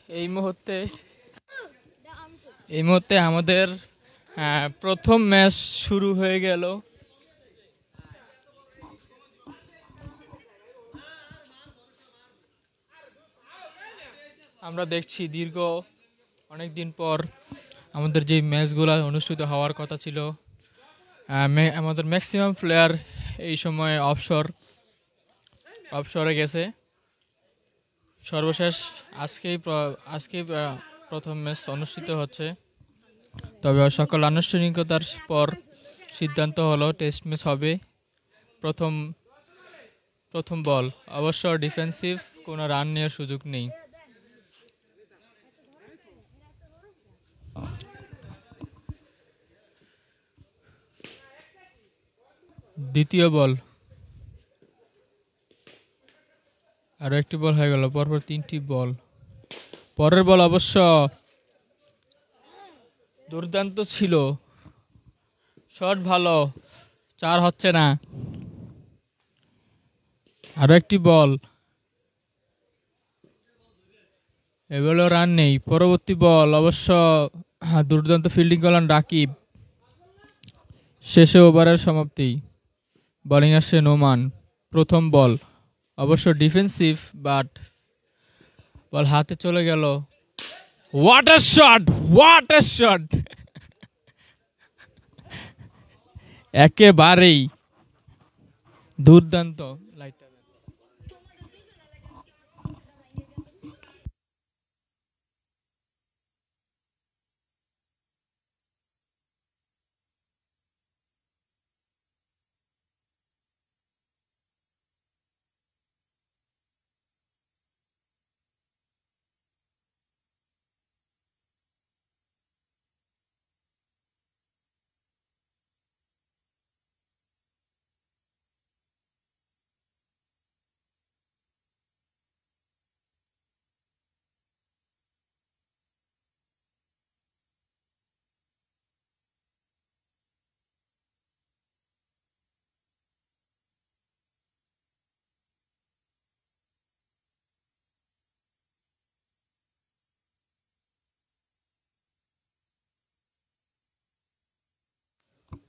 এই মুহূর্তে আমাদের প্রথম ম্যাচ শুরু হয়ে গেল। আমরা দেখছি দীর্ঘ অনেক দিন পর আমাদের যে ম্যাচগুলো অনুষ্ঠিত হওয়ার কথা ছিল, আমাদের ম্যাক্সিমাম প্লেয়ার এই সময় অবসরে গেছে। সর্বশেষ আজকেই প্রথম ম্যাচ অনুষ্ঠিত হচ্ছে। তবে সকল আনুষ্ঠানিকতার পর সিদ্ধান্ত হলো টেস্ট ম্যাচ হবে। প্রথম বল, অবশ্য ডিফেন্সিভ কোনো রান নেওয়ার সুযোগ নেই। দ্বিতীয় বল, আরো একটি বল হয়ে গেল, পরপর 3টি বল। পরের বল অবশ্য দুর্দান্ত ছিল, শট ভালো, 4 হচ্ছে না। আরো একটি বল, এগুলো রান নেই। পরবর্তী বল অবশ্য দুর্দান্ত ফিল্ডিং করলেন রাকিব। শেষে ওভারের সমাপ্তি, বোলিং আসছে নোমান। প্রথম বল অবশ্য ডিফেন্সিভ, বাট বল হাতে চলে গেল। What a shot, what a shot! একেবারেই দুর্দান্ত।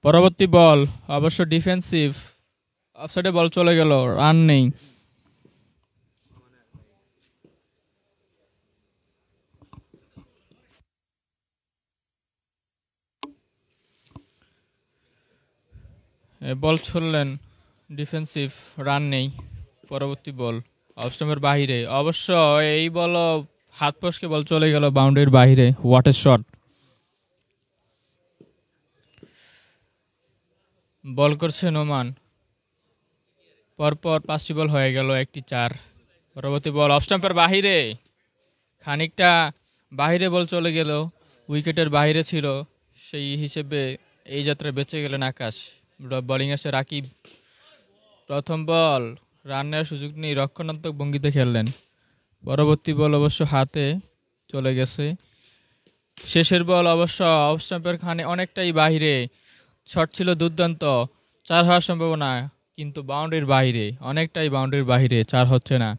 পরবর্তী বল অবশ্য ডিফেন্সিভ, অফসাইডে বল চলে গেল, রান নেই। বল ছুড়লেন, ডিফেন্সিভ, রান নেই। পরবর্তী বল অফ স্টাম্পের বাহিরে, অবশ্য এই বল হাত ফসকে বল চলে গেল বাউন্ডারির বাহিরে। What a shot! বল করছে নোমান, পরপর 5টি বল হয়ে গেল, একটি 4। পরবর্তী বল অফ স্টাম্পের বাহিরে, খানিকটা বাহিরে বল চলে গেল, উইকেটের বাহিরে ছিল, সেই হিসেবে এই যাত্রায় বেঁচে গেলেন আকাশ। বোলিং আসে রাকিব। প্রথম বল, রান নেওয়ার সুযোগ নেই, রক্ষণাত্মক ভঙ্গিতে খেললেন। পরবর্তী বল অবশ্য হাতে চলে গেছে। শেষের বল অবশ্য অফ স্টাম্পের খানে অনেকটাই বাহিরে, শট ছিল দুর্দান্ত, 4 হওয়ার সম্ভাবনা, কিন্তু বাউন্ডারির বাহিরে, অনেকটাই বাউন্ডারির বাহিরে, 4 হচ্ছে না।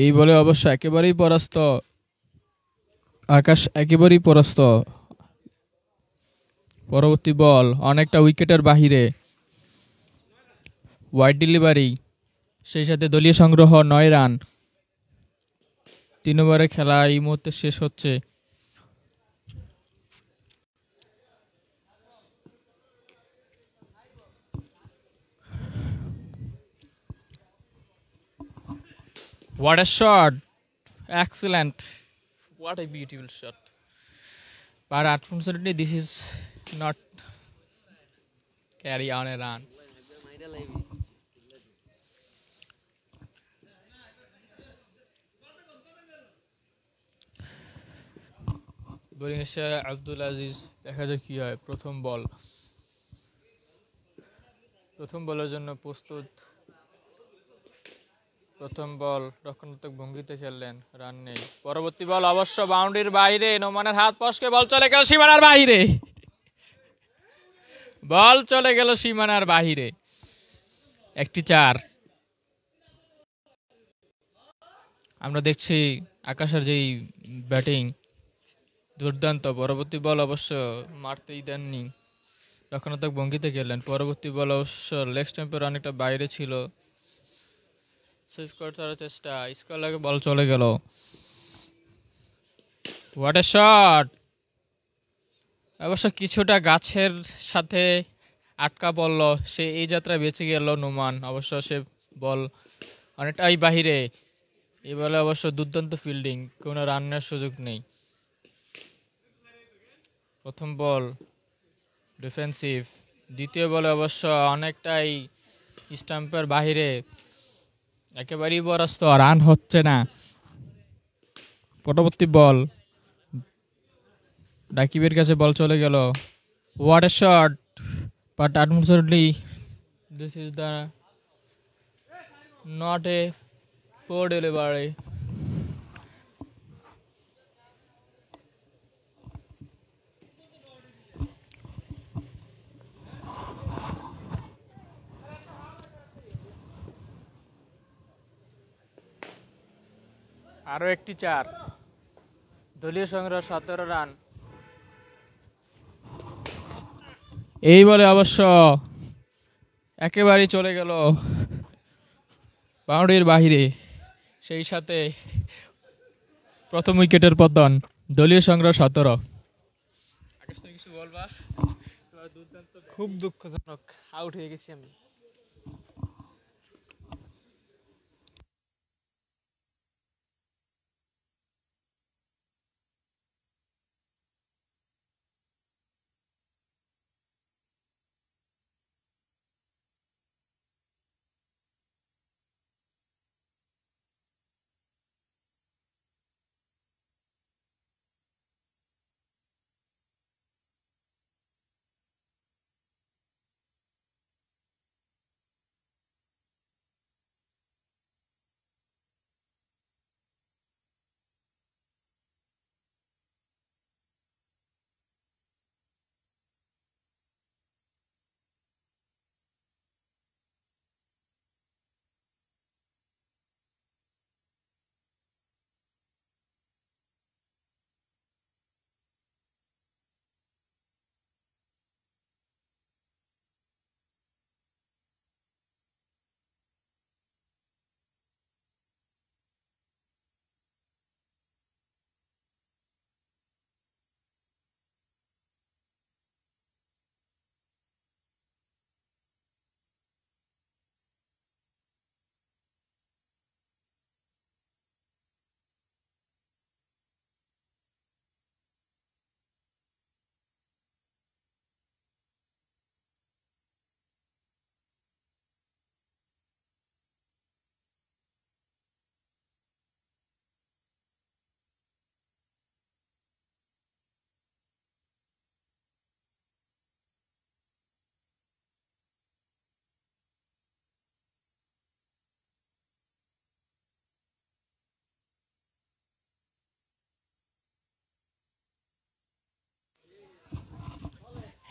এই বলে অবশ্য একেবারেই পরাস্ত আকাশ, একেবারেই পরাস্ত। পরবর্তী বল অনেকটা উইকেটের বাহিরে, ওয়াইড ডেলিভারি, সেই সাথে দলীয় সংগ্রহ 9 রান। 3 ওভারের খেলা এই মুহূর্তে শেষ হচ্ছে। What a shot! Excellent! What a beautiful shot! But unfortunately, this is not carry on a run. Bowling এসে আব্দুল আজিজ, দেখা যাক কি হয়। প্রথম বলের জন্য প্রস্তুত। প্রথম বল রক্ষণাত্মক ভঙ্গিতে খেললেন, রান নেই। পরবর্তী বল অবশ্য বাউন্ডারির বাইরে, নোমানের হাত ফসকে বল চলে গেল সীমানার বাহিরে। বল চলে গেল সীমানার বাহিরে, একটি 4। আমরা দেখছি আকাশের যেই ব্যাটিং দুর্দান্ত। পরবর্তী বল অবশ্য মারতেই দেননি, রক্ষণাত্মক ভঙ্গিতে খেললেন। পরবর্তী বল অবশ্য লেগ স্ট্যাম্পের অনেকটা বাইরে ছিল, সুইপ করার চেষ্টা, স্কোয়ার লাগে বল চলে গেল। What a shot! অবশ্য কিছুটা গাছের সাথে আটকা পড়ল, সে এই যাত্রায় বেঁচে গেল নোমান। অবশ্য সে বল অনেকটাই বাহিরে। এই বলে অবশ্য দুর্দান্ত ফিল্ডিং, কোনো রানের সুযোগ নেই। প্রথম বল ডিফেন্সিভ, দ্বিতীয় বলে অবশ্য অনেকটাই স্টাম্পের বাহিরে, একেবারেই বরস্ত, রান হচ্ছে না। পরবর্তী বল রাকিবের কাছে বল চলে গেল। What a shot, but unfortunately this is the not a four delivery. আরও একটি 4, দলীয় সংগ্রহ 17 রান। এই বলে অবশ্য একেবারেই চলে গেল বাউন্ডারির বাহিরে, সেই সাথে প্রথম উইকেটের পতন। দলীয় সংগ্রহ 17। কিছু বলবা? খুব দুঃখজনক, আউট হয়ে গেছি আমি।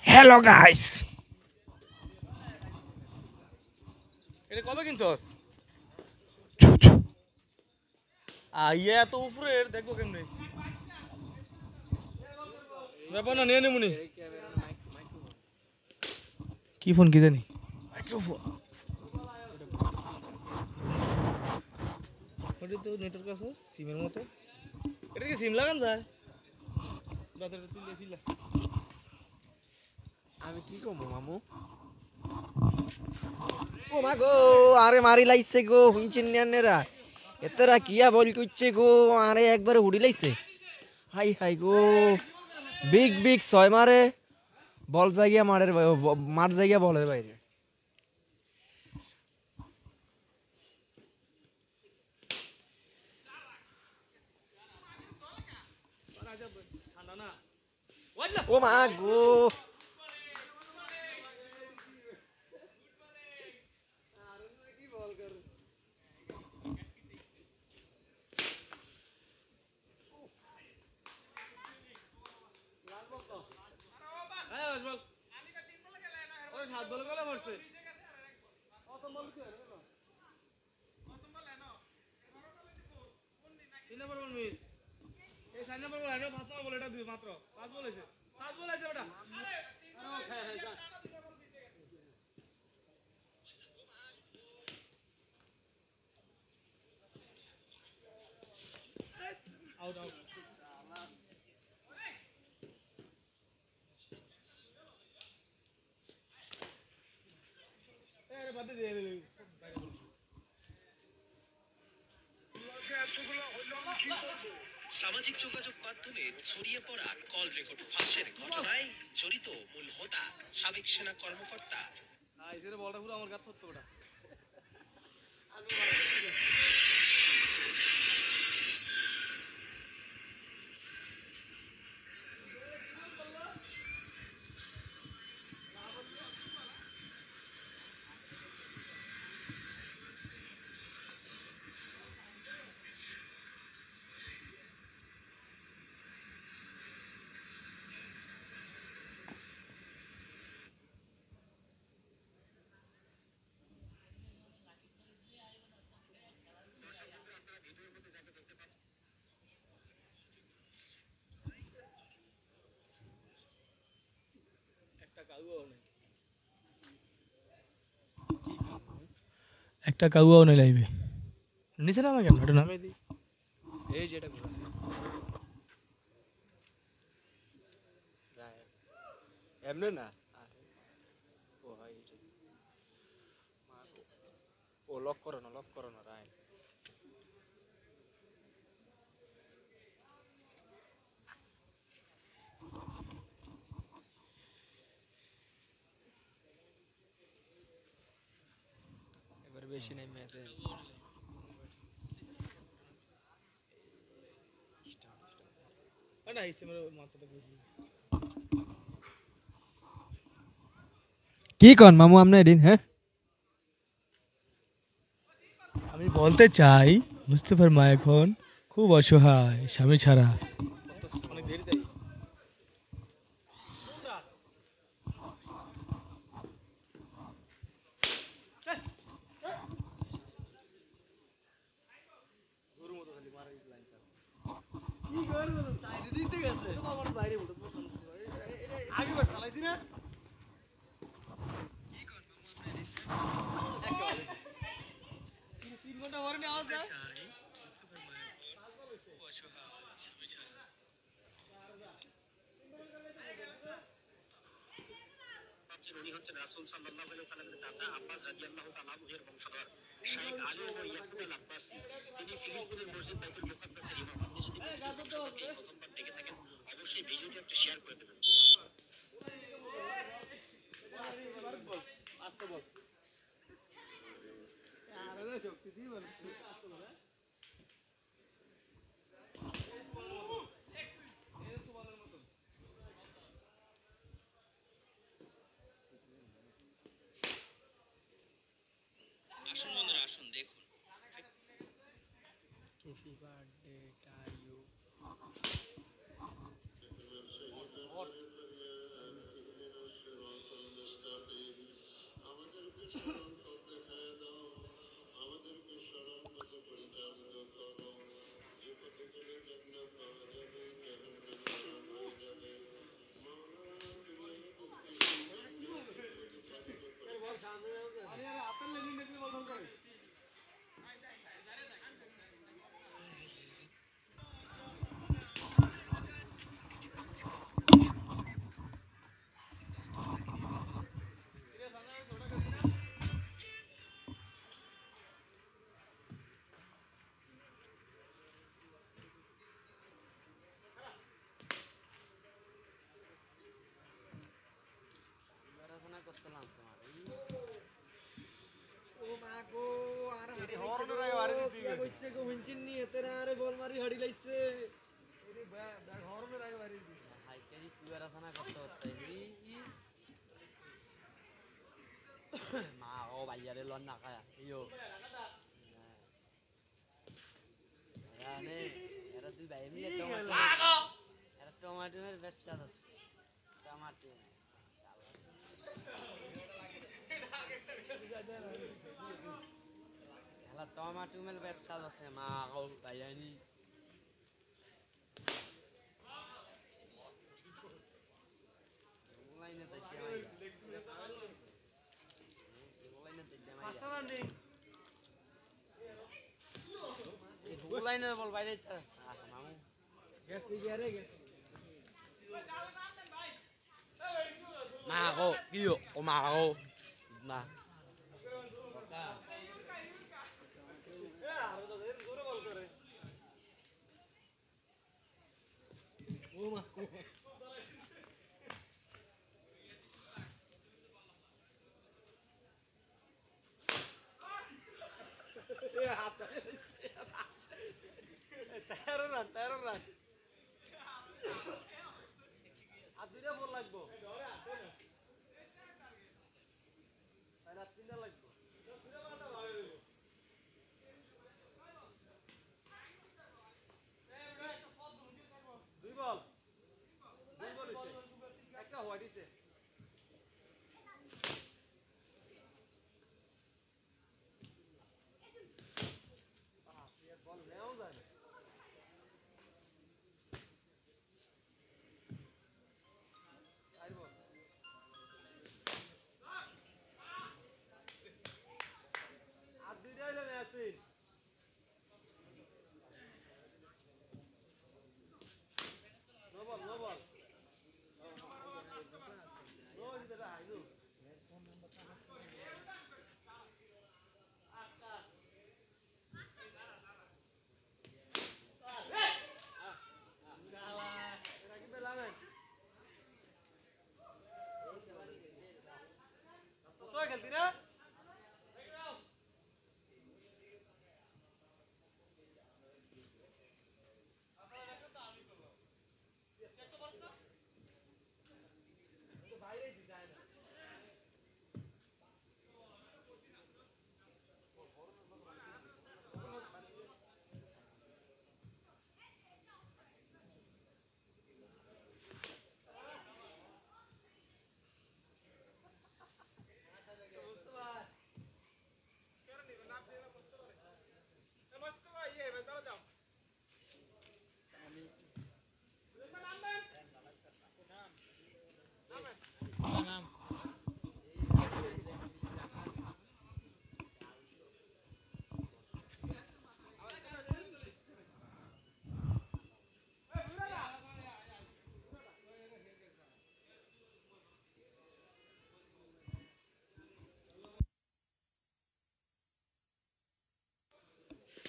হ্যালো গাইস, এটা কবে কিনছস? আইয়া তো উপরের দেখবো কেমনে ব্যাপার না, নিয়ে নেবনি। কি ফোন কি জানি, মাইক্রোফোন। ওটা তো নেটওয়ার্ক আছে সিমের মতো। এটা কি সিম লাগান যায়? আমি কি কমো মামু? ও মা গো, আরে মারি লাইছে গো, হুঁচিন নিয়ানেরা এতরা কিয়া বল করছে গো, আরে একবারে উড়ি লাইছে। হাই হাই গো, বিগ বিগ ছয় মারে, বল জায়গা মারের মার জায়গা বলের বাইরে। ও মা গো, সামাজিক যোগাযোগ মাধ্যমে ছড়িয়ে পড়া কল রেকর্ড ফাঁসের ঘটনায় জড়িত মূল হোতা সাবেক সেনা কর্মকর্তা। একটা কাউয়াও নেই লাইবে নিচে নামা কেন এটা নামে দিই এই যেটা এমনি না ও ভাই ও লক করো না রায় এবার বেশি নেই ম্যাচে কি কন মামু আমনে এদিন হ্যাঁ আমি বলতে চাই মুস্তফার মা এখন খুব অসহায় স্বামী ছাড়া অনেক দেরি তাই উনি হচ্ছেন রাসূল সাল্লাল্লাহু আলাইহি ওয়াসাল্লামের চাচা আব্বাস রাদিয়াল্লাহু তাআলা আনহু-এর বংশধর শাইখ আলী ওয়া ইয়াকুব আব্বাসী। তিনি ফিলিস্তিনের মসজিদ বাইতুল মুকাদ্দাসের ইমাম। আপনি যদি প্রথমবার দেখে থাকেন অবশ্যই ভিডিওটি একটা শেয়ার করে দেবেন। আসুন বন্ধুরা আসুন দেখুন। টমাটোর ব্যবসা টমাটো টমাটো মেল ব্যবসা আছে মা বাইয়ানি Mà cô, ví dụ, mà cô. Mà.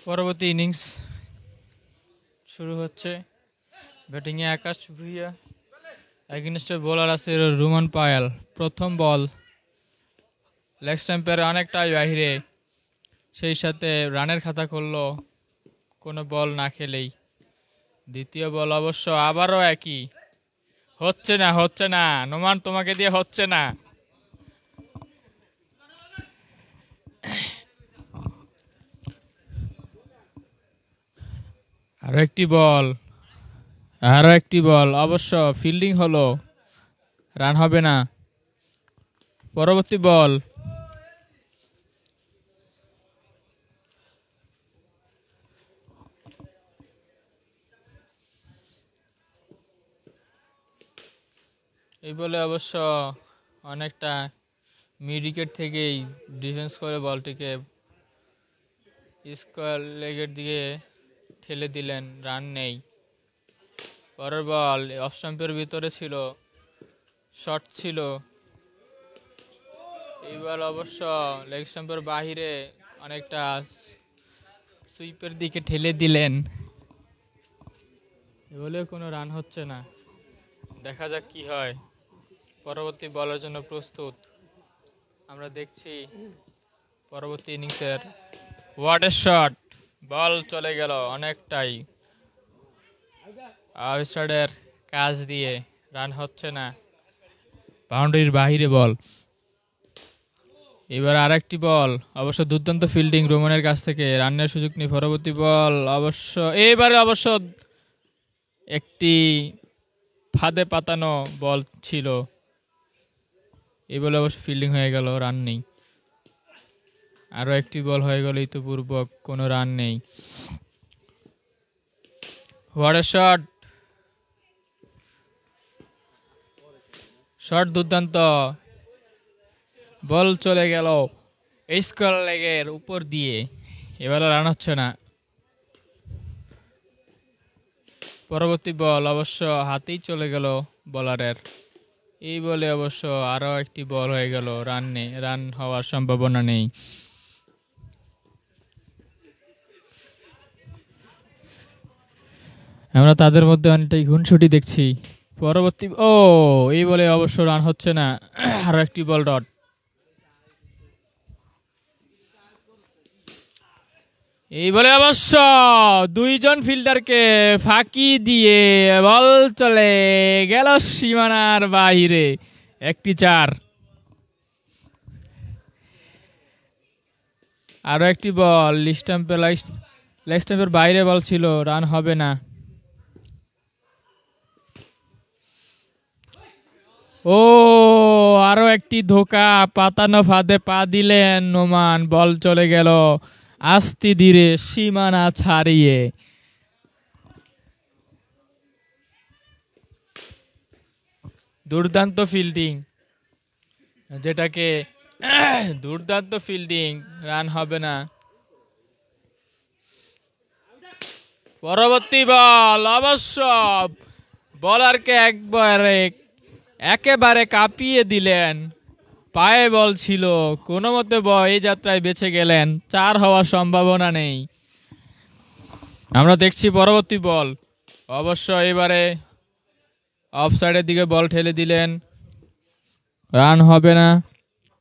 পরবর্তী ইনিংস শুরু হচ্ছে। ব্যাটিংয়ে আকাশ ভুঁইয়া, এগেনস্টে বোলার আছে রুমান পায়াল। প্রথম বল লেগ স্ট্যাম্পের অনেকটাই বাহিরে, সেই সাথে রানের খাতা করলো কোনো বল না খেলেই। দ্বিতীয় বল অবশ্য আবারও একই, হচ্ছে না নোমান, তোমাকে দিয়ে হচ্ছে না। আরো একটি বল অবশ্য ফিল্ডিং হলো, রান হবে না। পরবর্তী বল এই বলে অবশ্য অনেকটা মিড উইকেট থেকেই ডিফেন্স করে বলটিকে স্কোয়ার লেগের দিকে ঠেলে দিলেন, রান নেই। পরের বল অফ স্টাম্পের ভিতরে ছিল, শর্ট ছিল। এই বল অবশ্য লেগ স্টাম্পের বাহিরে অনেকটা সুইপের দিকে ঠেলে দিলেন, বলেও কোনো রান হচ্ছে না। দেখা যাক কি হয়। পরবর্তী বলের জন্য প্রস্তুত আমরা দেখছি। পরবর্তী ইনিংসের হোয়াট এ শট, বল চলে গেল অনেকটাই আউটসাইডের কাজ দিয়ে, রান হচ্ছে না, বাউন্ডারির বাহিরে বল। এবার আরেকটি বল অবশ্য দুর্দান্ত ফিল্ডিং রোমানের কাছ থেকে, রানের সুযোগ নেই। পরবর্তী বল অবশ্য এবারে অবশ্য একটি ফাঁদে পাতানো বল ছিল, এই বলে অবশ্য ফিল্ডিং হয়ে গেল, রান নেই। আরো একটি বল হয়ে গেল ইতিপূর্বক, কোনো রান নেই। হোয়াট এ শট, শট দুর্দান্ত, বল চলে গেল স্কোয়ার লেগের উপর দিয়ে, এবারে রান হচ্ছে না। পরবর্তী বল অবশ্য হাতেই চলে গেল বলারের। এই বলে অবশ্য আরও একটি বল হয়ে গেল, রান হওয়ার সম্ভাবনা নেই। আমরা তাদের মধ্যে অনেকটাই খুনসুটি দেখছি। পরবর্তী এই বলে অবশ্য রান হচ্ছে না, আরও একটি বল ডট। এই বলে অবশ্য দুইজন ফিল্ডারকে ফাঁকি দিয়ে বল চলে গেল সীমানার বাইরে, একটি 4। আরো একটি বল লেগ স্টাম্পের বাইরে বল ছিল, রান হবে না। আরো একটি ধোকা, পাতানো ফাঁদে পা দিলেন নোমান, বল চলে গেল আস্তে ধীরে সীমানা ছাড়িয়ে। দুর্দান্ত ফিল্ডিং, দুর্দান্ত ফিল্ডিং, রান হবে না। পরবর্তী বল অবশ্য বলারকে একেবারে কাঁপিয়ে দিলেন, পায়ে বল ছিল, কোনো মতে এই যাত্রায় বেঁচে গেলেন, 4 হওয়ার সম্ভাবনা নেই। আমরা দেখছি পরবর্তী বল অবশ্য এবারে অফ সাইডের দিকে বল ঠেলে দিলেন, রান হবে না,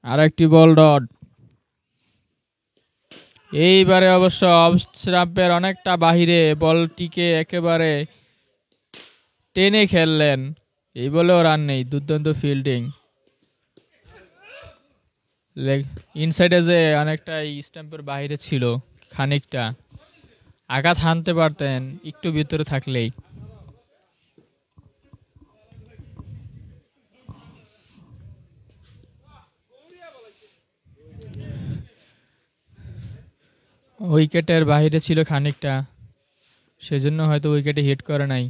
আর একটি বল ডট। এইবারে অবশ্য অফ স্টাম্পের অনেকটা বাহিরে বলটিকে একেবারে টেনে খেললেন, এই বলেও রান নেই। দুর্দান্ত ফিল্ডিং, ইনসাইডে যে অনেকটা স্টাম্পের বাইরে ছিল, খানিকটা আঘাত হানতে পারতেন একটু ভিতরে থাকলেই। উইকেটের বাইরে ছিল খানিকটা, সেজন্য হয়তো উইকেটে হিট করে নাই।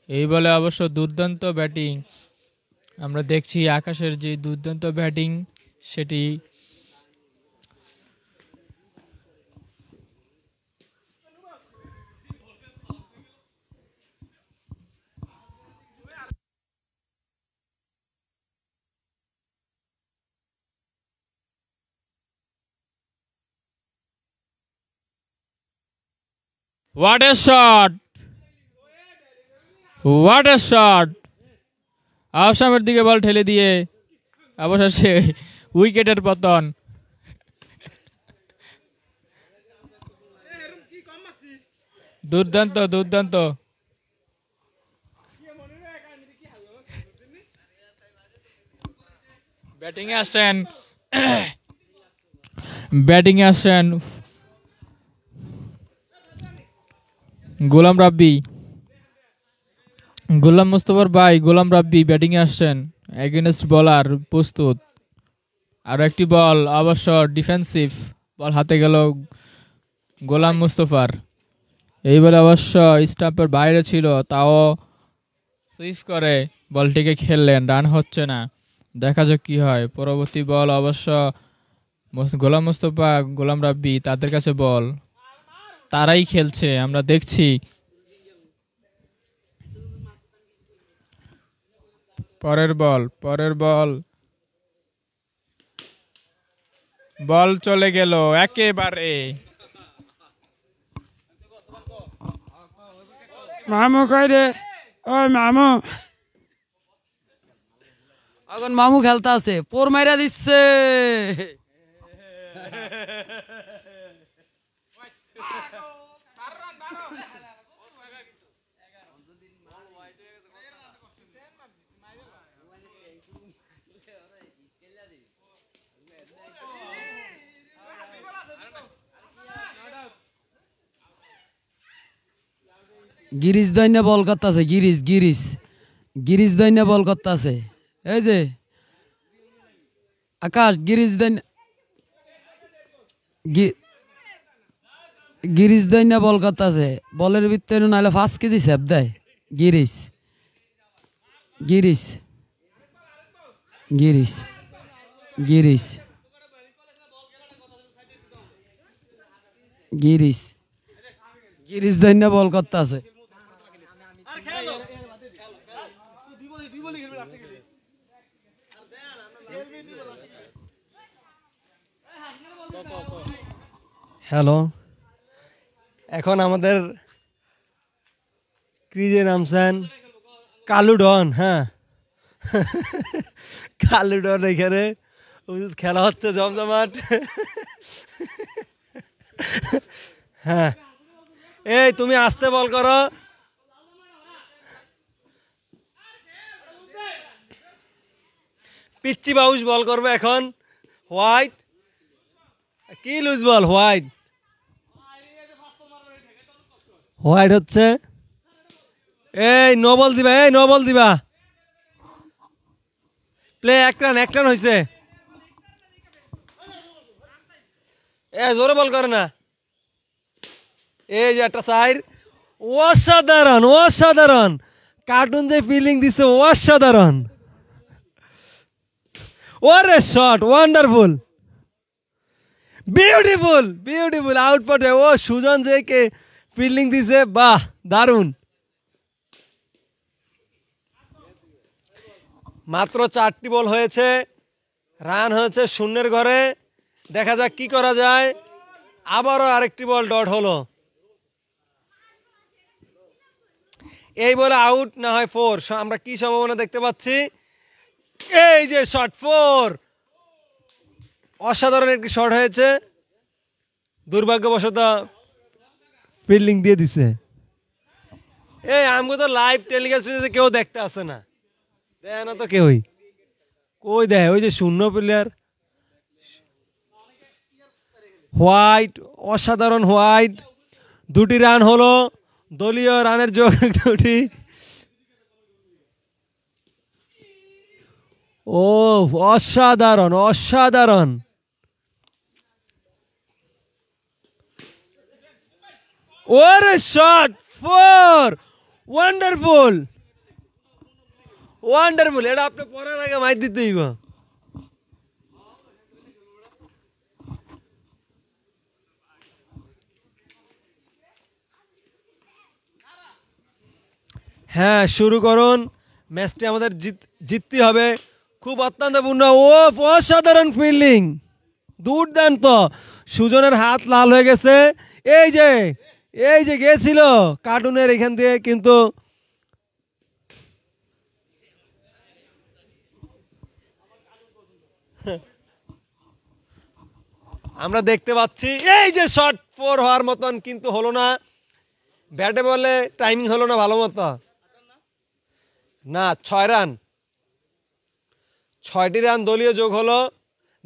এই বলে অবশ্য দুর্দান্ত ব্যাটিং, আমরা দেখছি আকাশের যে দুর্দান্ত ব্যাটিং সেটি What a shot! What a shot! আসামের দিকে বল ঠেলে দিয়ে অবশেষে উইকেটের পতন। দুর্দান্ত দুর্দান্ত, ব্যাটিংয়ে আসছেন গোলাম মুস্তফার ভাই গোলাম রাব্বি ব্যাটিংয়ে আসছেন, এগেনস্ট বলার প্রস্তুত। আর একটি বল অবশ্য ডিফেন্সিভ, বল হাতে গেল গোলাম মুস্তফার। এই বলে অবশ্য স্টাম্পের বাইরে ছিল, তাও সুইপ করে বলটিকে খেললেন, রান হচ্ছে না, দেখা যাক কি হয়। পরবর্তী বল অবশ্য গোলাম মুস্তফা গোলাম রাব্বি তাদের কাছে বল, তারাই খেলছে, আমরা দেখছি। পরের বল চলে গেল একেবারে। মামু কই রে? ওই মামু, এখন মামু খেলতে আছে, পোর মাইরা দিচ্ছে। গিরিশ দৈন্য বল করতেছে, গিরিশ দৈন্য বল করতেছে। এই যে আকাশ, গিরিশ দৈন্য বল করতেছে, বলের ভিতরে নাহলে 5 কেজি সেপ দেয়। গিরিশ দৈন্য বল করতেছে। হ্যালো, এখন আমাদের ক্রিজে নামছেন কালু ডন। হ্যাঁ, কালু ডন এখানে খেলা হচ্ছে জমজমাট। হ্যাঁ, এই তুমি আস্তে বল করো। পিচ্চি বাউস বল করবে এখন। হোয়াইট কি লুজ বল, হোয়াইট হোয়াইট হচ্ছে। এই নো বল দিবা, এই নো বল দিবা। প্লে এক রান হয়েছে। এ জোরে বল করে না। এই যে একটা সাইড, অসাধারণ অসাধারণ। কার্টুন যে ফিলিং দিছে অসাধারণ। ওরে শট, ওয়ান্ডারফুল, বিউটিফুল বিউটিফুল আউটপটে। ও সুজন যে কে ফিল্ডিং দিছে, বাহ দারুণ। মাত্র 4টি বল হয়েছে, রান হয়েছে 0-এর ঘরে। দেখা যাক কি করা যায়। আবারও আরেকটি বল ডট হলো। এই বলে আউট না হয় 4। আমরা কি সম্ভাবনা দেখতে পাচ্ছি? এই যে শট, 4। অসাধারণ একটি শট হয়েছে, দুর্ভাগ্যবশত ফিল্ডিং দিয়ে দিছে। এই আমগো তো লাইভ টেলিকাস্ট কেউ দেখতে আসে না, দেয় না তো কেউই। কই দেয়? ওই যে 0 প্লেয়ার। হোয়াইট, অসাধারণ হোয়াইট। 2টি রান হলো, দলীয় রানের যোগ 2টি। ও অসাধারণ অসাধারণ। ওরে শট, 4। Wonderful wonderful. এটা আপনি পড়ার আগে মাইর দিতে হইব। হ্যাঁ, শুরু করুন। ম্যাচটি আমাদের জিততে হবে। খুব অত্যন্তপূর্ণ। ও অসাধারণ ফিল্ডিং, দুর্দান্ত। সুজনের হাত লাল হয়ে গেছে। এই যে গেছিল কার্টুনের এখান দিয়ে, কিন্তু আমরা দেখতে পাচ্ছি এই যে শট 4 হওয়ার মতন, কিন্তু হলো না। ব্যাটে বলে টাইমিং হলো না ভালো মতো। না, 6 রান, 6টি রান দলীয় যোগ হলো।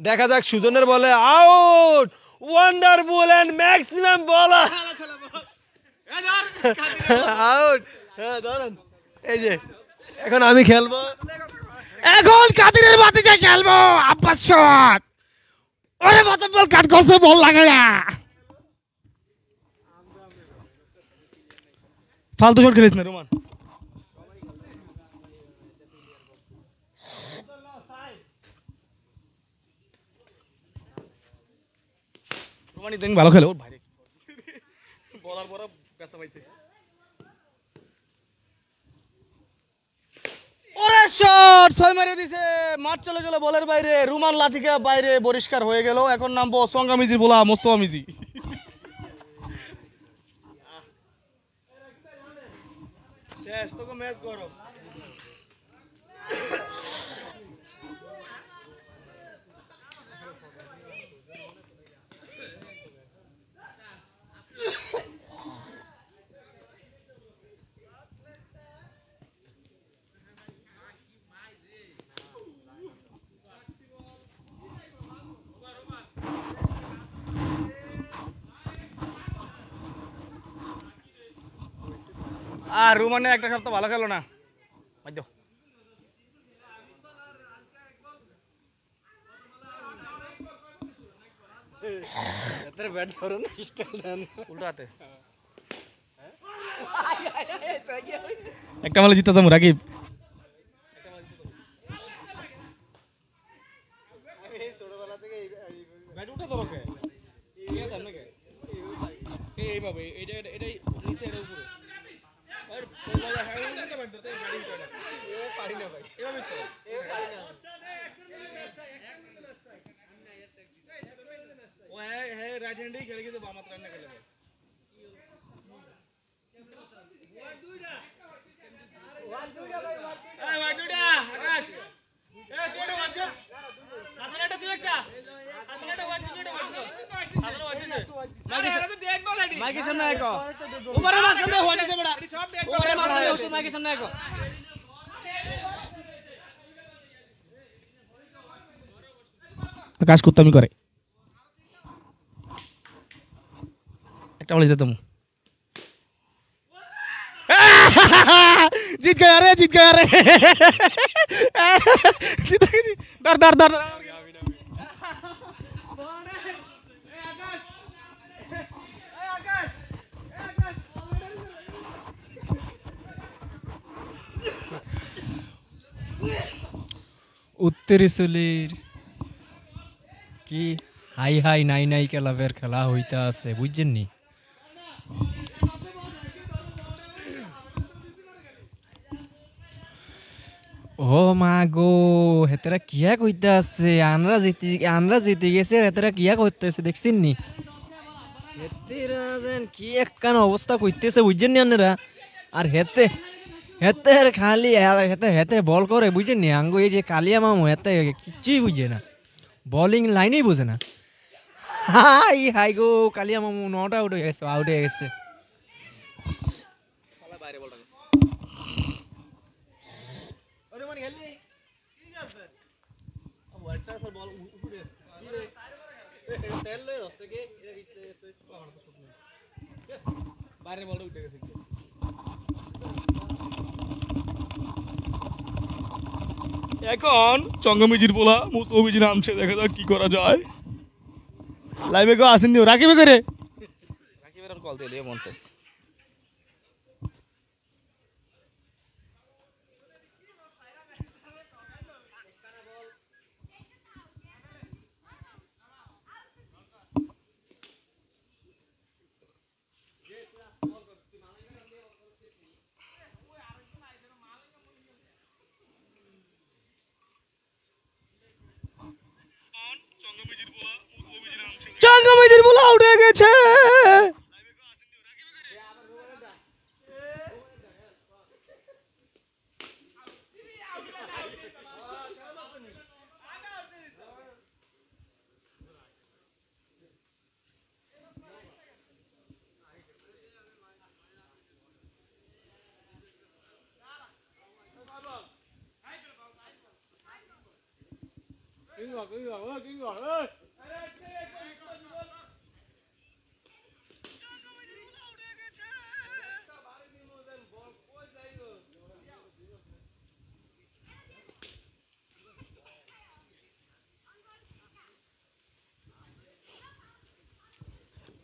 দেখা যাক সুজনের বলে out. Wonderful and maximum ball out. হ্যাঁ ধরেন, এই যে এখন আমি খেলবো। এখন কাদিরের বাতিতে খেলবো। আব্বাস শট। ওরে প্রথম বল কাট করছে, বল লাগে না। ফালতু শট খেলিস না রোমান। রোমানি দেখ ভালো খেলে, ওর ভাই বলার পর ব্যস্ত পাইছে। ওরে শট 6 মারে দিছে, মাঠ চলে গেল বলের বাইরে। রুমান লাথিকা বাইরে পরিষ্কার হয়ে গেল। এখন নামবো সঙ্গা মিজির বলা মোস্তফা মিজি। শেষ তোকে ম্যাচ গরম। আর রুমানে একটা সপ্তাহ ভালো খেলো না। একটা মালে জিততাম রাকিব। এইভাবে এটাই নিচে এটা উপরে। রাইট হ্যান্ডেই খেলে কিন্তু বাম হাতে রান্না খেলে মাইকের সামনে আইকো উপরে মার সামনে হওয়া যাবে বড়া উপরে মার সামনে হতো মাইকের সামনে আইকো তো কাজ করতামই করে একটা বলে দিতাম जीत गया रे जीत गया रे जीत गया दर दर दर উত্তরে চলির কি হাই হাই নাই নাই ক্লাবের খেলা হইতা আছে বুঝছেন নি ও মা গো হেতেরা কিয়া কইতে আছে আনরা জিতে গেছে হেতেরা কিয়া করতেছে দেখছেন নি হেতেরা যেন কি একখান অবস্থা কইতেছে বুঝছেন নি আপনারা আর হেতে হেতের খালি হেতে হেতে বল করে বুঝছেন নি আঙ্গো এই যে কালিয়া মামু হেতে কিছুই বুঝে না বোলিং লাইনেই বোঝে না হাই হাই গো কালিয়া মামু নট আউট হয়ে গেছে এখন চঙ্গমিজির পোলা মুস্তফিজি নামছে দেখা যাক কি করা যায় লাইভে কেউ আসেননি রাকিবে করে রাকিবের কল দিলে মন শেষ চঙ্গমিজির পোলা আউট হয়ে গেছে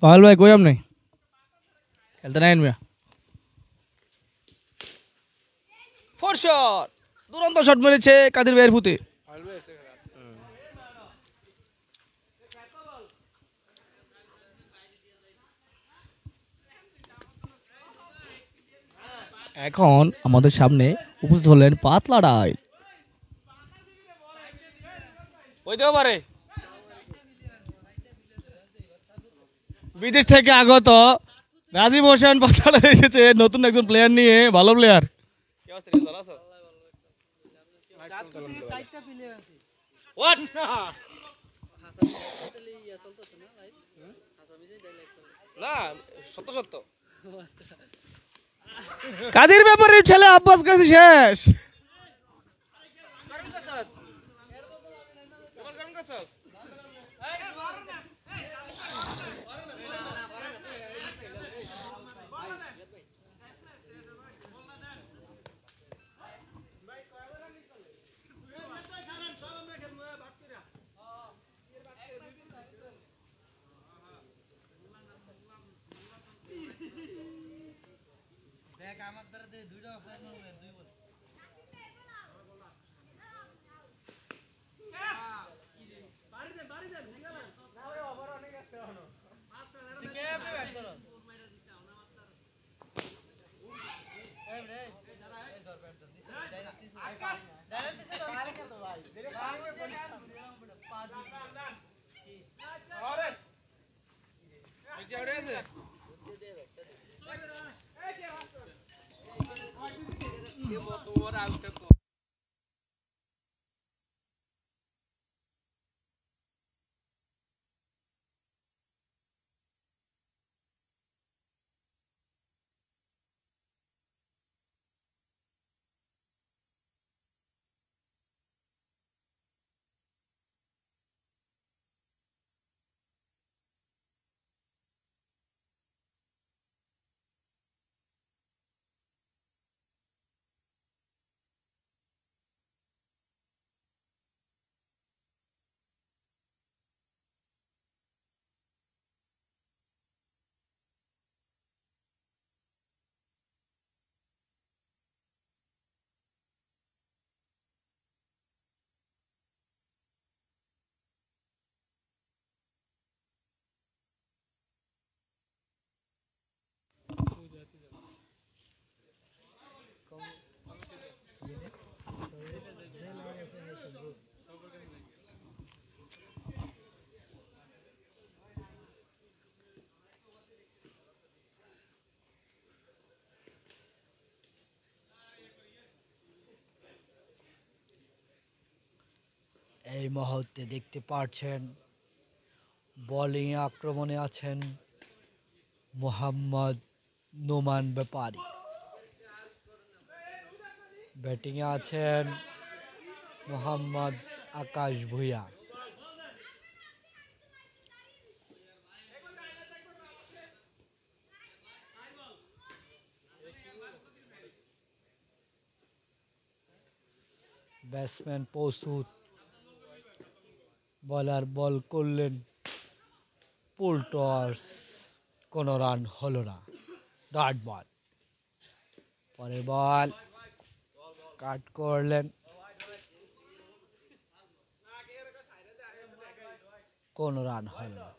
পাল ভাই কই আপনি খেলতে নাই মিয়া ফোর শট দুরন্ত শট মেরেছে কাদের ভাইয়ের ফুতে এখন আমাদের সামনে উপস্থিত হলেন পাতলা ডাইল হইতেও পারে বিদেশ থেকে আগত রাজীব হোসেন পাতলা এসেছে নতুন একজন প্লেয়ার নিয়ে ভালো প্লেয়ার না সত্য সত্য কাদের ব্যাপারে ছেলে আব্বাস কাছে শেষ এই মুহূর্তে দেখতে পাচ্ছেন বোলিং আক্রমণে আছেন মোহাম্মদ নোমান ব্যাপারী, ব্যাটিংয়ে আছেন মোহাম্মদ আকাশ ভূঁইয়া। ব্যাটসম্যান প্রস্তুত, বলার বল করলেন ফুল টস, কোনো রান হলো না, ডট বল। পরের বল কাট করলেন, কোনো রান হলো না।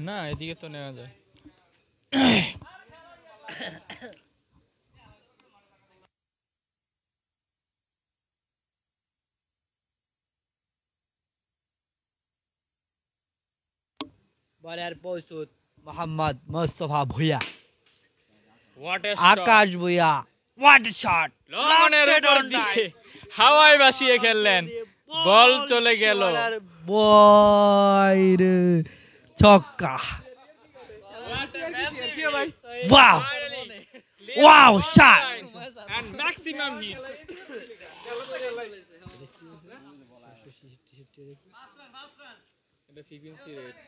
না, এদিকে তো নেওয়া যায়। বলার প্রস্তুত Mohammad Mostafa Bhuiyan, what a Akash Bhuiyan, what shot, লঙ্গনের উপর দিয়ে হাওয়ায় ভাসিয়ে খেললেন, বল চলে গেল। বয়রে ছক্কা, wow wow shot, and maximum hit. এটা frequency rate।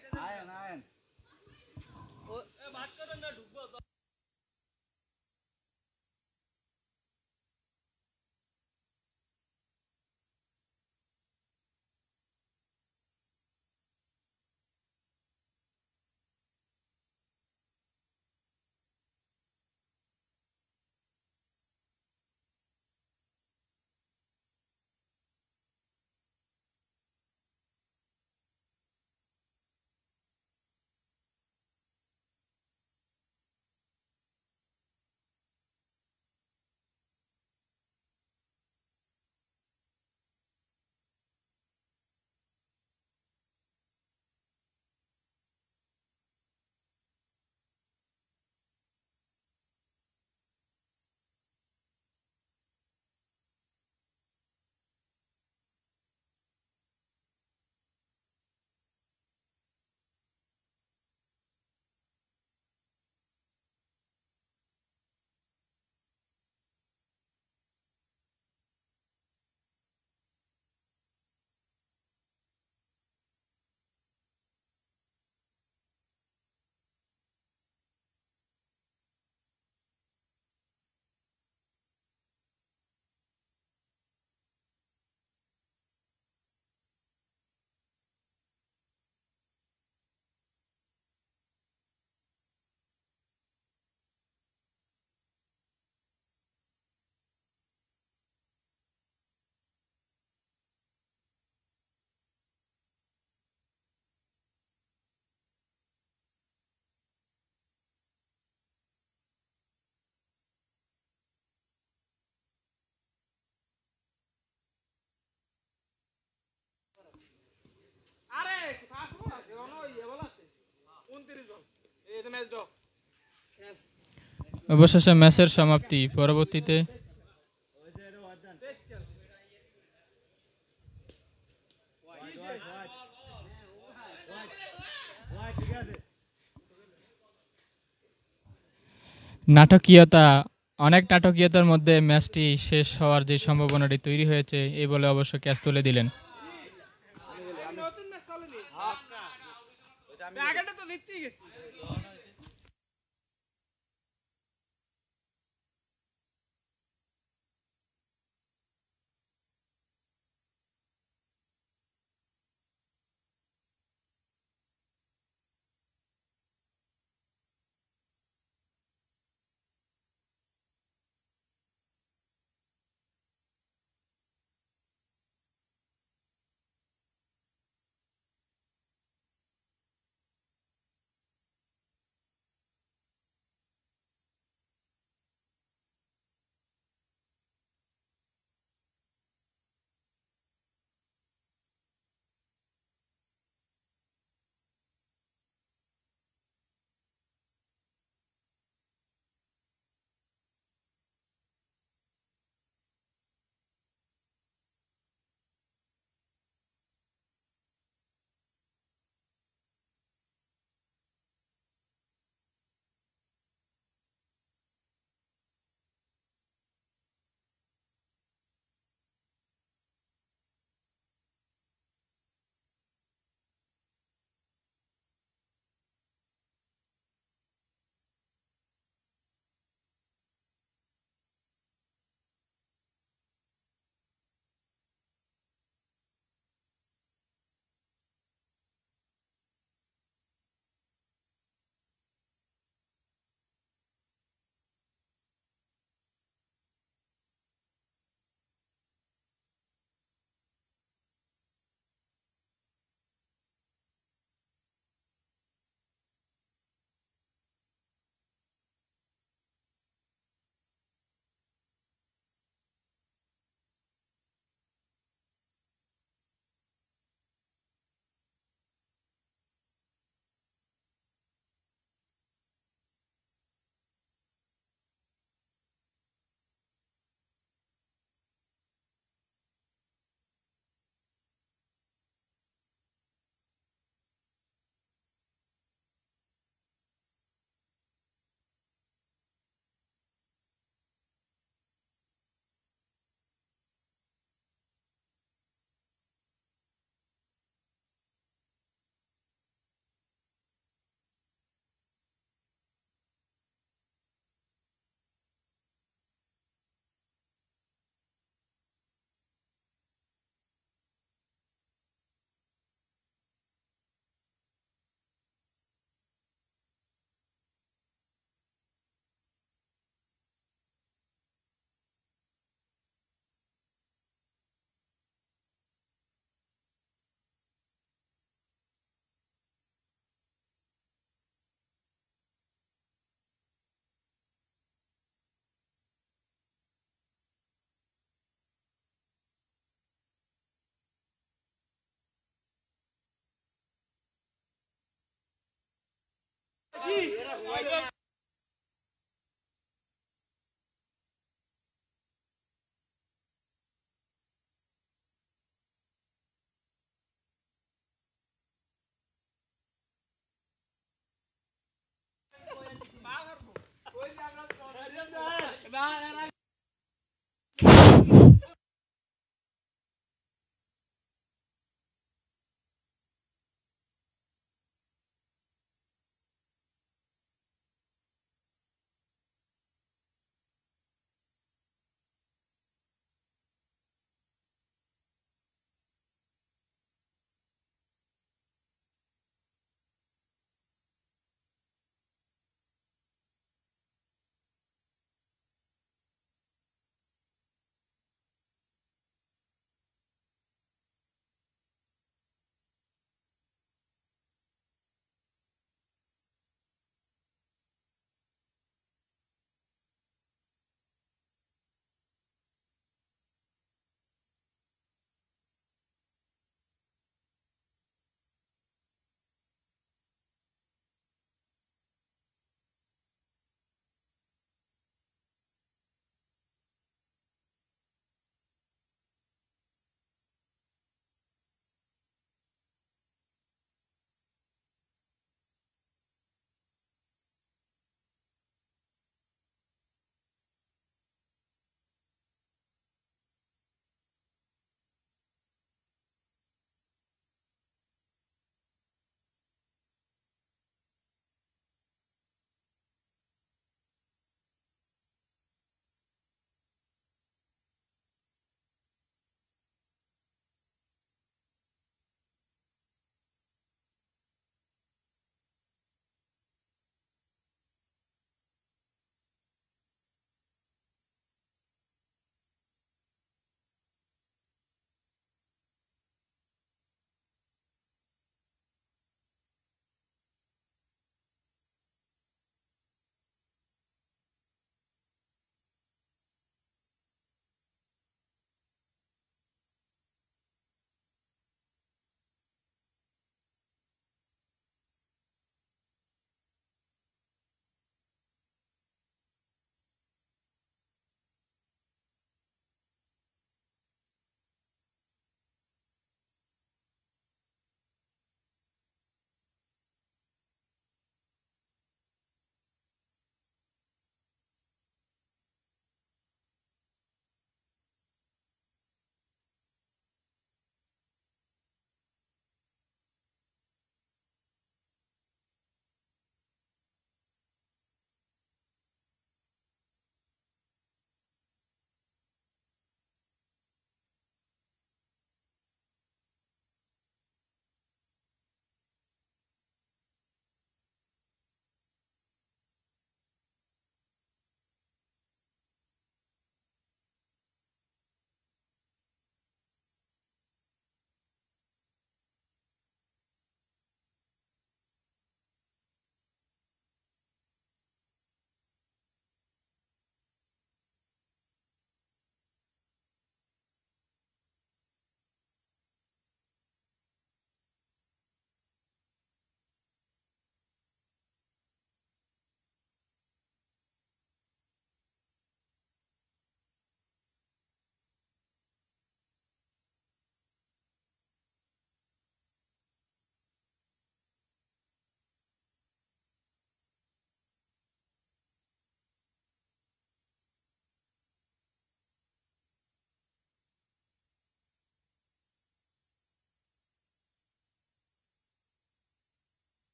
অবশেষে ম্যাচের সমাপ্তি। পরবর্তীতে নাটকীয়তা, অনেক নাটকীয়তার মধ্যে ম্যাচটি শেষ হওয়ার যে সম্ভাবনাটি তৈরি হয়েছে এই বলে অবশ্য ক্যাচ তুলে দিলেন।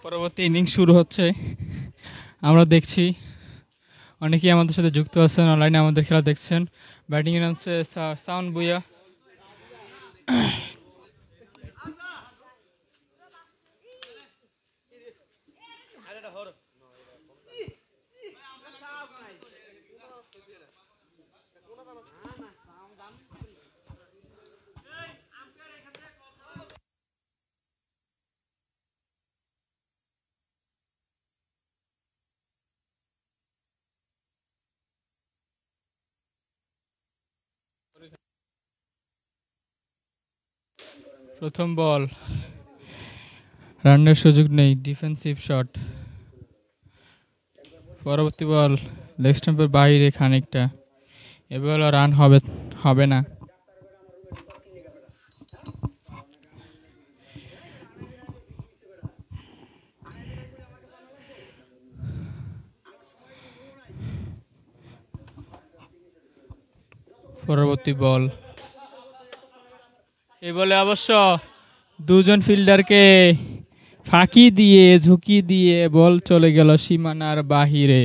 পরবর্তী ইনিংস শুরু হচ্ছে। আমরা দেখছি অনেকেই আমাদের সাথে যুক্ত আছেন, অনলাইনে আমাদের খেলা দেখছেন। ব্যাটিং এ নামছে সাউন্ড বুইয়া। প্রথম বল, রানের সুযোগ নেই, ডিফেন্সিভ শট। পরবর্তী বল লেগ স্টাম্পের বাইরে খানিকটা, এবার রান হবে না। পরবর্তী বল, এই বলে অবশ্য দুজন ফিল্ডারকে ফাঁকি দিয়ে ঝুঁকি দিয়ে বল চলে গেল সীমানার বাহিরে।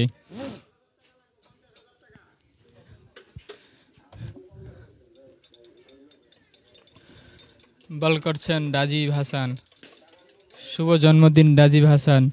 বল করছেন রাজীব হাসান। শুভ জন্মদিন রাজীব হাসান।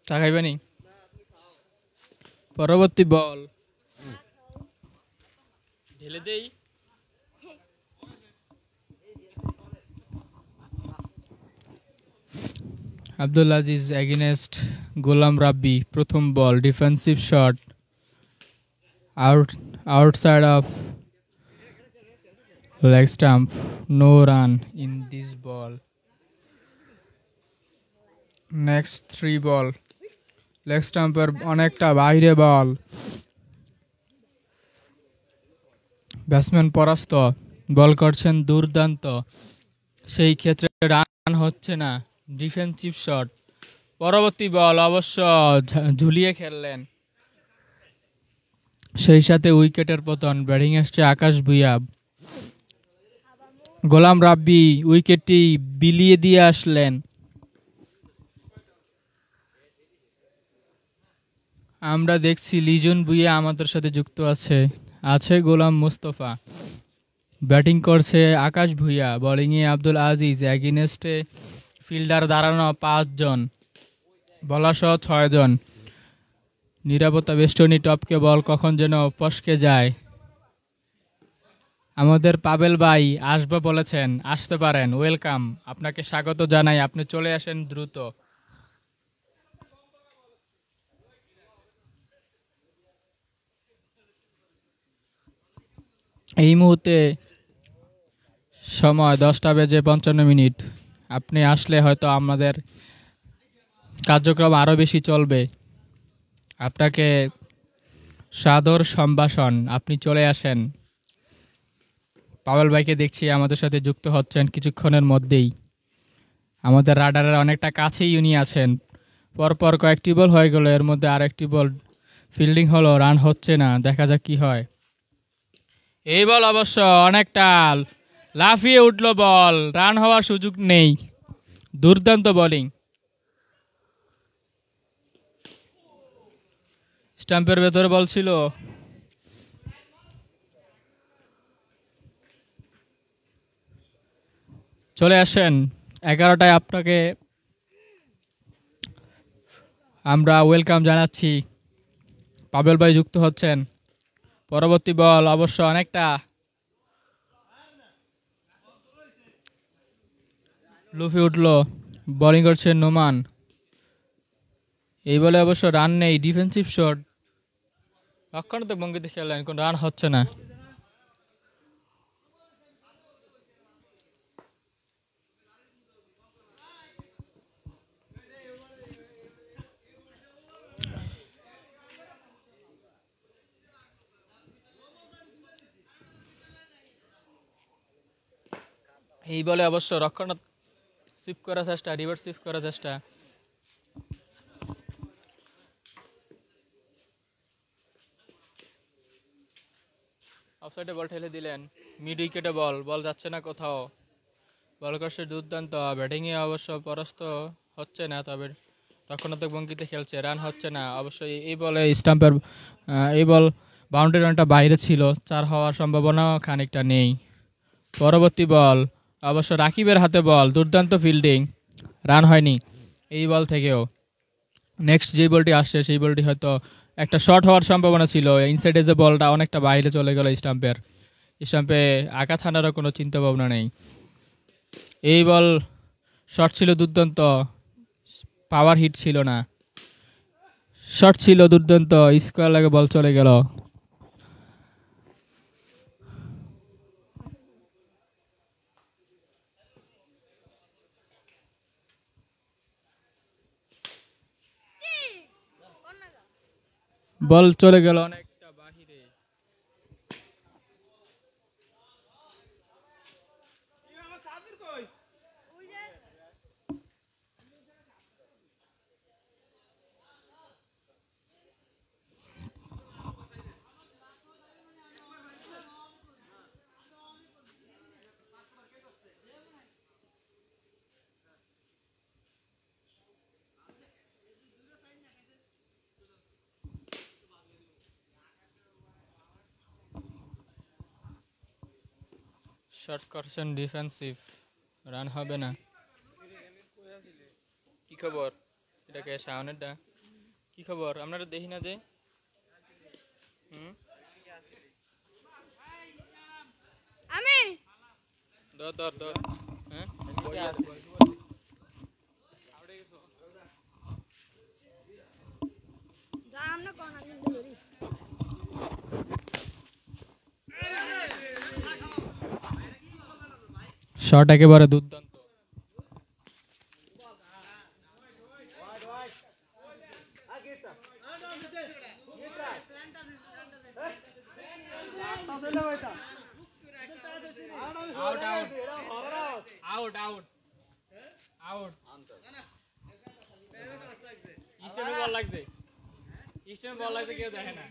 তাকাইবানি। পরবর্তী বল ঢেলে দেই। আব্দুল আজিজ এগেইনস্ট গোলাম রাব্বি। প্রথম ball, defensive shot, outside of leg stump, no run in this ball. Next 3 ball, leg stumper অনেকটা বাইরে বল, ব্যাটসম্যান পরাস্ত। বল করছেন দুর্দান্ত, সেই ক্ষেত্রে রান হচ্ছে না, ডিফেন্সিভ শট। পরবর্তী বল অবশ্য ঝুলিয়ে খেললেন, সেই সাথে উইকেটের পতন। ব্যাটিং আসছে আকাশ ভুঁইয়া। গোলাম রাব্বি উইকেটটি বিলিয়ে দিয়ে আসলেন। আমরা দেখছি লিজন ভুঁইয়া আমাদের সাথে যুক্ত আছে গোলাম মুস্তফা। ব্যাটিং করছে আকাশ ভুঁইয়া, বোলিংয়ে আব্দুল আজিজ। এগেইনস্টে ফিল্ডার দাঁড়ানো 5 জন, বলার সহ 6 জন। নিরাপত্তা বেষ্টনী টপকে বল কখন যেন ফসকে যায়। আমাদের পাবেল ভাই আসবে বলেছেন, আসতে পারেন, ওয়েলকাম, আপনাকে স্বাগত জানাই, আপনি চলে আসেন দ্রুত। এই মুহূর্তে সময় 10:55। আপনি আসলে হয়তো আমাদের কার্যক্রম আরও বেশি চলবে। আপনাকে সাদর সম্ভাষণ, আপনি চলে আসেন। পাওয়েল ভাইকে দেখছি আমাদের সাথে যুক্ত হচ্ছেন কিছুক্ষণের মধ্যেই। আমাদের রাডারের অনেকটা কাছেই উনি আছেন। পরপর কয়েকটি বল হয়ে গেল, এর মধ্যে আরেকটি বল ফিল্ডিং হলো, রান হচ্ছে না, দেখা যাক কি হয়। এই বল অবশ্য অনেকটা লাফিয়ে উঠল বল, রান হওয়ার সুযোগ নেই। দুর্দান্ত বোলিং। স্টাম্পের ভেতরে বল ছিল, চলে আসেন। 11টায় আপনাকে আমরা ওয়েলকাম জানাচ্ছি। পাবেল ভাই যুক্ত হচ্ছেন। পরবর্তী বল অবশ্য অনেকটা লুফে উঠল, বোলিং করছেন নোমান। এই বলে অবশ্য রান নেই, ডিফেন্সিভ শট। রক্ষণাত্মক ভঙ্গিতে খেললেন, কোন রান হচ্ছে না। এই বলে অবশ্য রক্ষণাত্মক সুইপ করার চেষ্টা, রিভার্স সুইপ করার চেষ্টা। অফসাইডে বল ঠেলে দিলেন, মিড উইকেটে বল, বল যাচ্ছে না কোথাও। বল করছে দুর্দান্ত, ব্যাটিংয়ে অবশ্য পরাস্ত হচ্ছে না, তবে রক্ষণাত্মক ভঙ্গিতে খেলছে, রান হচ্ছে না। অবশ্যই এই বলে স্টাম্পের এই বল বাউন্ডারি রানটা বাইরে ছিল, 4 হওয়ার সম্ভাবনাও খানিকটা নেই। পরবর্তী বল অবশ্য রাকিবের হাতে বল, দুর্দান্ত ফিল্ডিং, রান হয়নি এই বল থেকেও। নেক্সট যে বলটি আসছে সেই বলটি হয়তো একটা শর্ট হওয়ার সম্ভাবনা ছিল, ইনসাইডে যে বলটা অনেকটা বাইরে চলে গেল স্টাম্পে আঘাত হানারও কোনো চিন্তা ভাবনা নেই। এই বল শর্ট ছিল দুর্দান্ত, পাওয়ার হিট ছিল না, শর্ট ছিল দুর্দান্ত, স্কোয়ার লাগে বল চলে গেল। বল চলে গেল অনেকটা বাহিরে। শর্ট করছেন ডিফেন্সিভ, রান হবে না। কি খবর? এটাকে শাওনেরটা কি খবর? আপনারা দেখি না যে আমি দর হ্যাঁ দাম না কোন আমি ধরি শট একেবারে দুর্দান্ত। আউট ইস্টার্নে বল লাগছে, কেউ দেখে না।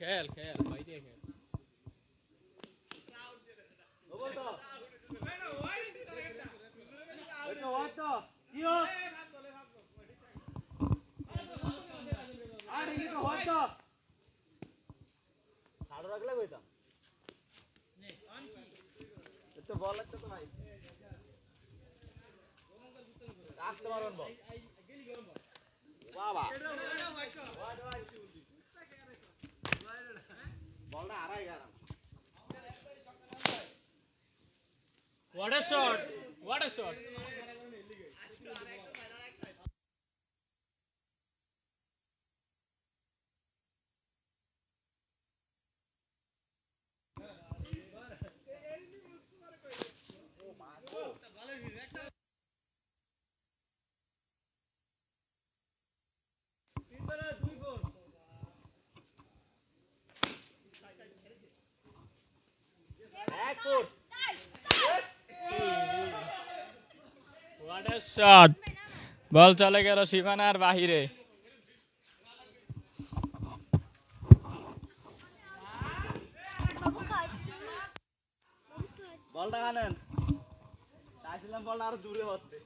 খেল ভাই দিয়ে খেল। What a shot! What a shot! What a shot! বল চলে গেল সীমানার বাহিরে। বলটা আনেন, চাইছিলাম বলটা আরো দূরে হচ্ছে।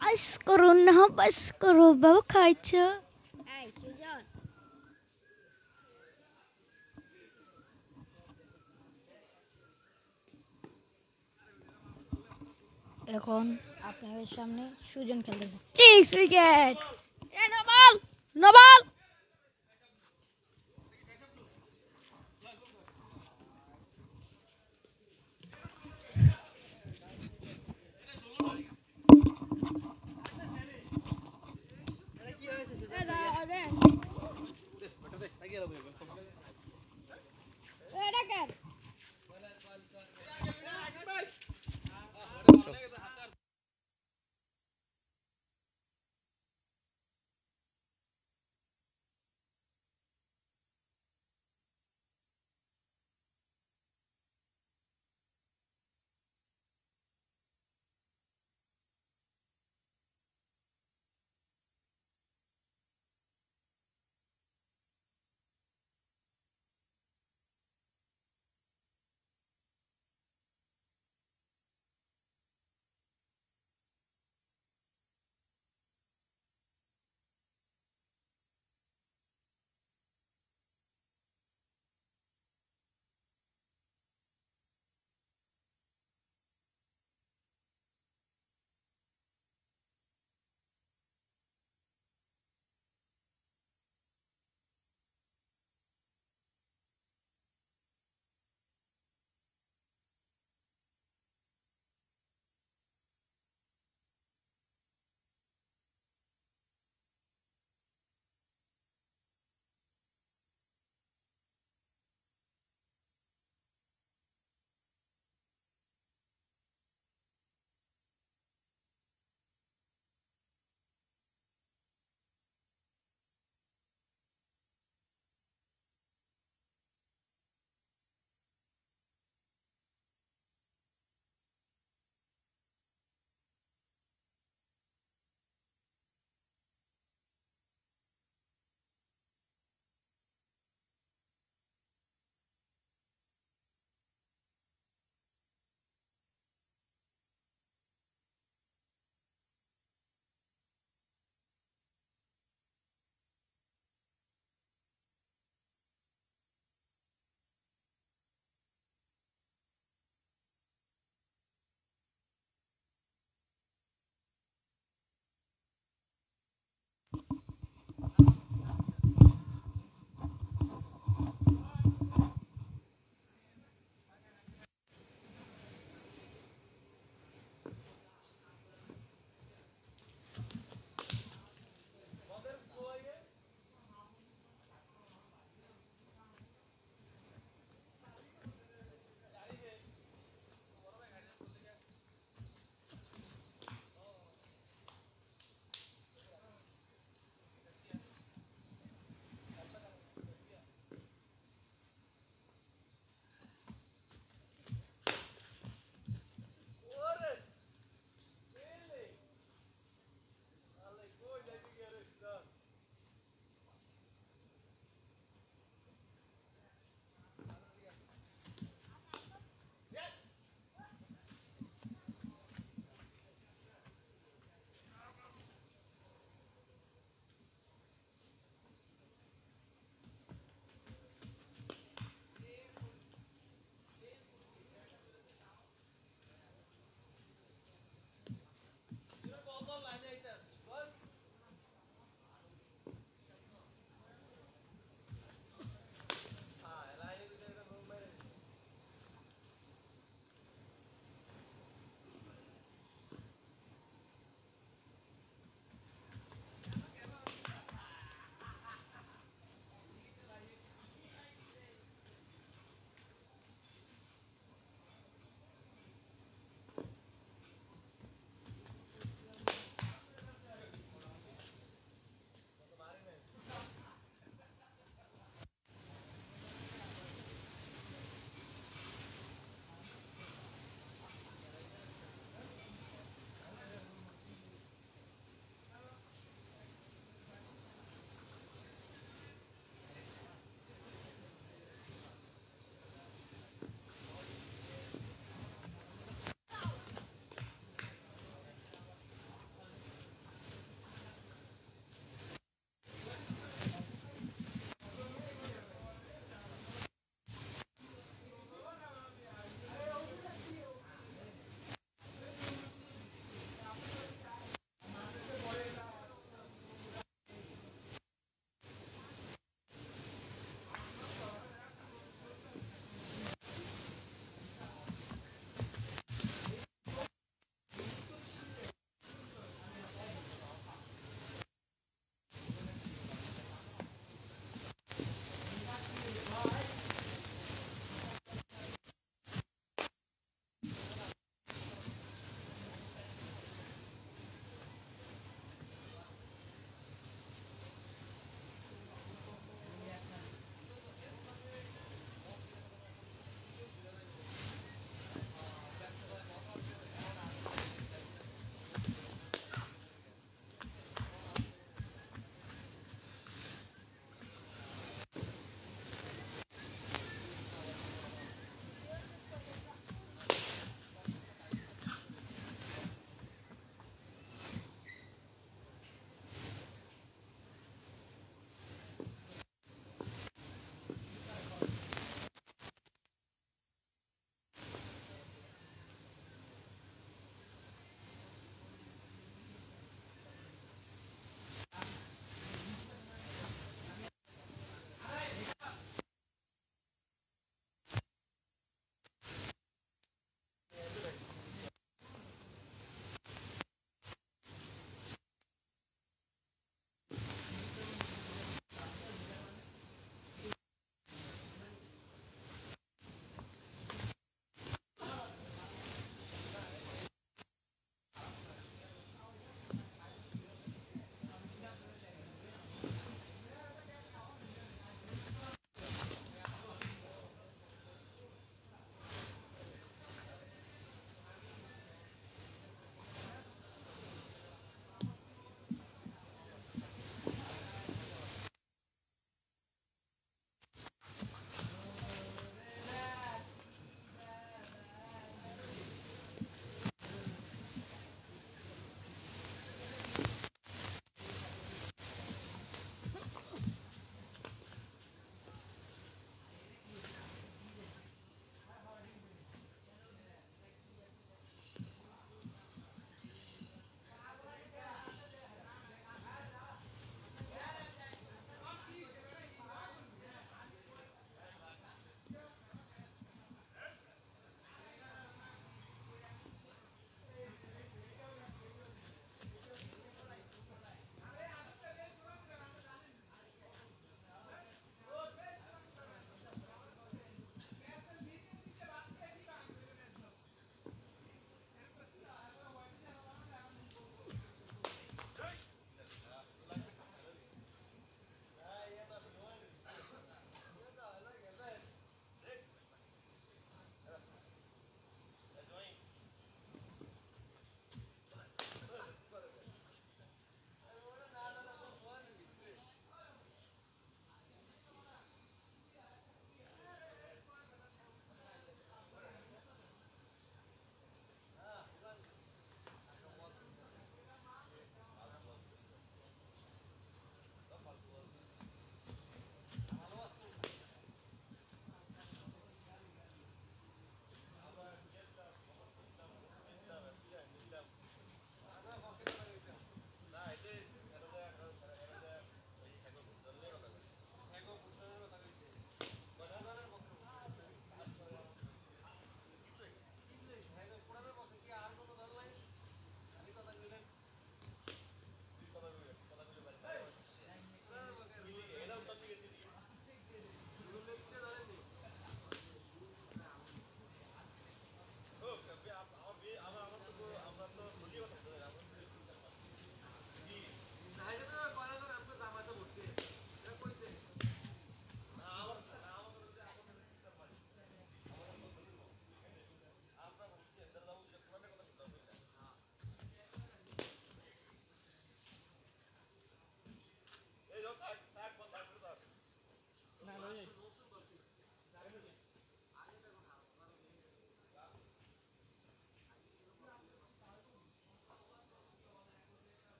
আইস করো না, বাস করো, বাবা খাইছো। এই সুজন এখন আপনাদের সামনে সুজন খেলতেছে 6 উইকেট। এ নো বল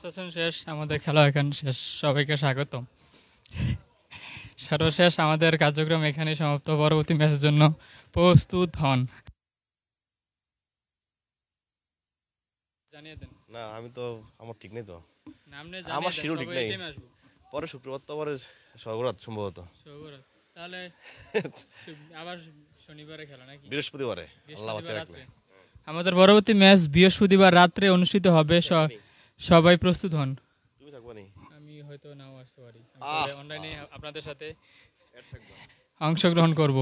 সেশন শেষ, আমাদের খেলা এখানে শেষ। সবাইকে স্বাগতম। সর্বশেষ আমাদের কার্যক্রম এখানে সমাপ্ত। পরবর্তী ম্যাচের জন্য প্রস্তুত হন। জানিয়ে দেন। না আমি তো আমার ঠিক নেই তো, নামনে আমার শিরো ঠিক নেই। পরে শুক্রবার তো পরে সর্বরাত সম্ভবত, তাহলে আবার শনিবারে খেলা নাকি বৃহস্পতিবারে আল্লাহ বাঁচা রাখলে। আমাদের পরবর্তী ম্যাচ বৃহস্পতিবার রাত্রে অনুষ্ঠিত হবে। সবাই প্রস্তুত হন। তুমি থাকবা নি? আমি হয়তো নাও আসতে পারি, অনলাইনে আপনাদের সাথে অংশগ্রহণ করব।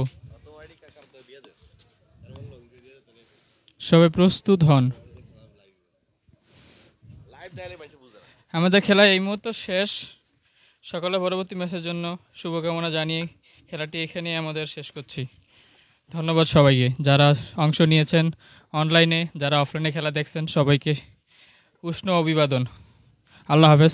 সবাই প্রস্তুত হন। আমাদের খেলা এই মুহূর্তে শেষ। সকালে পরবর্তী ম্যাচের জন্য শুভকামনা জানিয়ে খেলাটি এখানে আমাদের শেষ করছি। ধন্যবাদ সবাইকে যারা অংশ নিয়েছেন অনলাইনে, যারা অফলাইনে খেলা দেখছেন, সবাইকে উষ্ণ অভিবাদন। আল্লাহ হাফেজ।